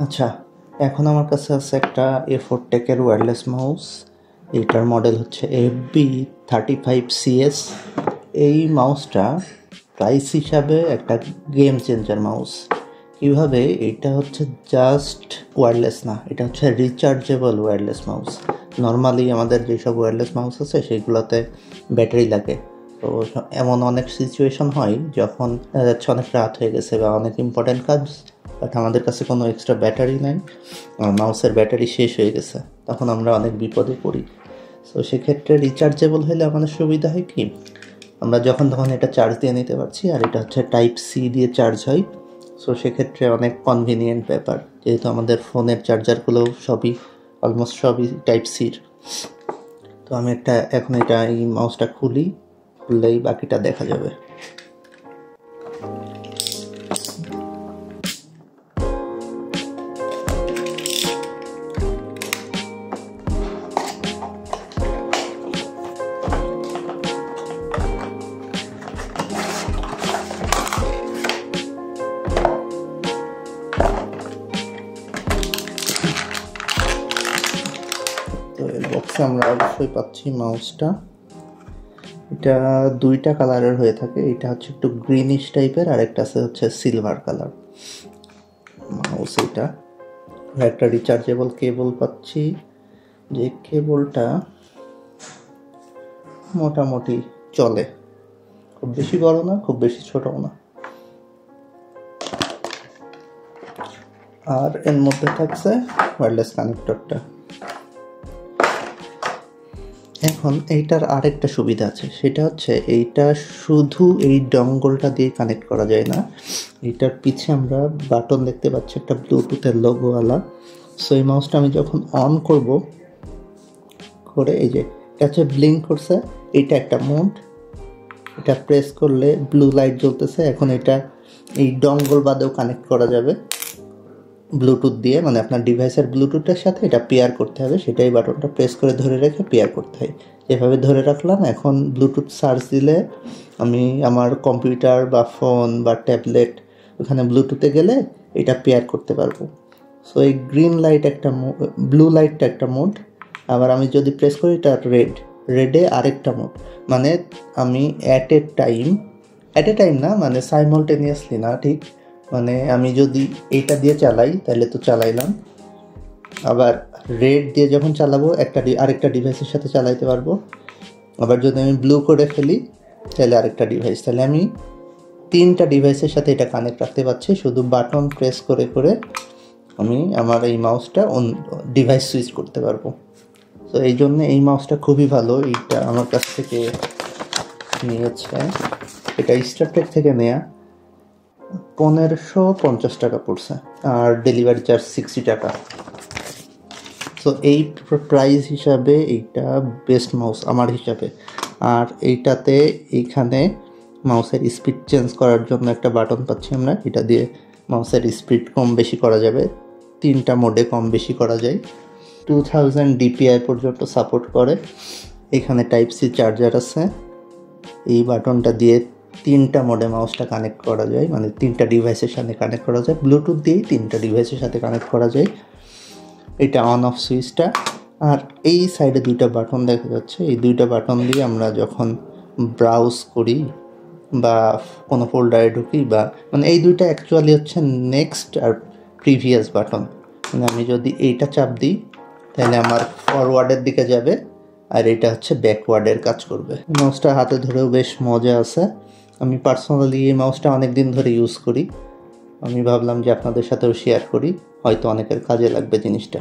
আচ্ছা, এখন আমার কাছে আছে একটা A4 টেকের ওয়্যারলেস মাউস। এটার মডেল হচ্ছে FB35CS। এই মাউসটা প্রাইস হিসাবে একটা গেম চেঞ্জার মাউস। কীভাবে? এটা হচ্ছে জাস্ট ওয়্যারলেস না, এটা হচ্ছে রিচার্জেবল ওয়্যারলেস মাউস। নর্মালি আমাদের যেসব ওয়্যারলেস মাউস আছে সেগুলোতে ব্যাটারি লাগে। তো এমন অনেক সিচুয়েশন হয় যখন যাচ্ছে অনেক রাত হয়ে গেছে বা অনেক ইম্পর্ট্যান্ট কাজ, বাট আমাদের কাছে কোনো এক্সট্রা ব্যাটারি নাই, মাউসের ব্যাটারি শেষ হয়ে গেছে, তখন আমরা অনেক বিপদে পড়ি। সো সেক্ষেত্রে রিচার্জেবল হলে আমাদের সুবিধা হয় কি, আমরা যখন তখন এটা চার্জ দিয়ে নিতে পারছি। আর এটা হচ্ছে Type-C দিয়ে চার্জ হয়। সো সেক্ষেত্রে অনেক কনভিনিয়েন্ট ব্যাপার, যেহেতু আমাদের ফোনের চার্জারগুলো অলমোস্ট সবই Type-Cর। তো আমি এখন এই মাউসটা খুললেই বাকিটা দেখা যাবে। তো এর বক্সে আমরা অবশ্যই পাচ্ছি মাউসটা। এটা দুইটা কালারের হয়ে থাকে, এটা হচ্ছে একটু গ্রিনিশ টাইপের, আর একটা হচ্ছে সিলভার কালার মাউস। এটা একটা রিচার্জেবল কেবল পাচ্ছি, যে কেবলটা মোটামুটি চলে, খুব বেশি বড় না, খুব বেশি ছোটও না। আর এর মধ্যে থাকছে ওয়্যারলেস কানেক্টরটা। এখন এইটার আরেকটা সুবিধা আছে, সেটা হচ্ছে এইটা শুধু এই ডঙ্গলটা দিয়ে কানেক্ট করা যায় না। এইটার পিছে আমরা বাটন দেখতে পাচ্ছি, একটা ব্লুটুথের লোগোওয়ালা। সো এই মাউসটা আমি যখন অন করে এই যে এটা হচ্ছে ব্লিঙ্ক করছে, এটা একটা মোড, এটা প্রেস করলে ব্লু লাইট জ্বলতেছে। এখন এটা এই ডঙ্গল বাদেও কানেক্ট করা যাবে ব্লুটুথ দিয়ে, মানে আপনার ডিভাইসের ব্লুটুথের সাথে এটা পেয়ার করতে হবে, সেটাই বাটনটা প্রেস করে ধরে রেখে পেয়ার করতে হয়। এভাবে ধরে রাখলাম, এখন ব্লুটুথ সার্চ দিলে আমি আমার কম্পিউটার বা ফোন বা ট্যাবলেট ওখানে ব্লুটুথে গেলে এটা পেয়ার করতে পারবো। সো এই গ্রিন লাইট একটা, ব্লু লাইটটা একটা মোড, আবার আমি যদি প্রেস করি এটা রেডে আরেকটা মোড। মানে আমি অ্যাট এ টাইম না, মানে সাইমলটেনিয়াসলি না, ঠিক মানে আমি যদি এইটা দিয়ে চালাই তাহলে তো চালাইলাম, আবার রেড দিয়ে যখন চালাবো আরেকটা ডিভাইসের সাথে চালাইতে পারবো। আবার যদি আমি ব্লু করে ফেলি তাহলে আরেকটা ডিভাইস, তাহলে আমি 3টা ডিভাইসের সাথে এটা কানেক্ট রাখতে পারছি শুধু বাটন প্রেস করে আমি আমার এই মাউসটা ডিভাইস সুইচ করতে পারবো। তো এই জন্য এই মাউসটা খুবই ভালো। এইটা আমার কাছ থেকে নিয়েছে, এটা স্টারটেক থেকে নেয়া, 1550 টাকা পড়ছে, আর ডেলিভারি চার্জ 60 টাকা। তো এই প্রাইস হিসাবে এইটা বেস্ট মাউস আমার হিসাবে। আর এইখানে মাউসের স্পিড চেঞ্জ করার জন্য একটা বাটন পাচ্ছি আমরা, এটা দিয়ে মাউসের স্পিড কম বেশি করা যাবে, 3টা মোডে কম বেশি করা যায়। 2000 DPI পর্যন্ত সাপোর্ট করে। এখানে Type-C চার্জার আছে, এই বাটনটা দিয়ে 3টা মোডে মাউসটা কানেক্ট করা যায়, মানে 3টা ডিভাইসের সাথে কানেক্ট করা যায়, ব্লুটুথ দিয়েই 3টা ডিভাইসের সাথে কানেক্ট করা যায়। এটা অন অফ সুইচটা। আর এই সাইডে 2টা বাটন দেখা যাচ্ছে, এই 2টা বাটন দিয়ে আমরা যখন ব্রাউজ করি বা কোনো ফোল্ডারে ঢুকি, বা মানে এই 2টা অ্যাকচুয়ালি হচ্ছে নেক্সট আর প্রিভিয়াস বাটন। মানে আমি যদি এইটা চাপ দিই তাহলে আমার ফরওয়ার্ডের দিকে যাবে, আর এটা হচ্ছে ব্যাকওয়ার্ডের কাজ করবে। মাউসটা হাতে ধরেও বেশ মজা আছে। আমি পার্সোনালি এই মাউসটা অনেক দিন ধরে ইউজ করি, আমি ভাবলাম যে আপনাদের সাথেও শেয়ার করি, হয়তো অনেকের কাজে লাগবে জিনিসটা।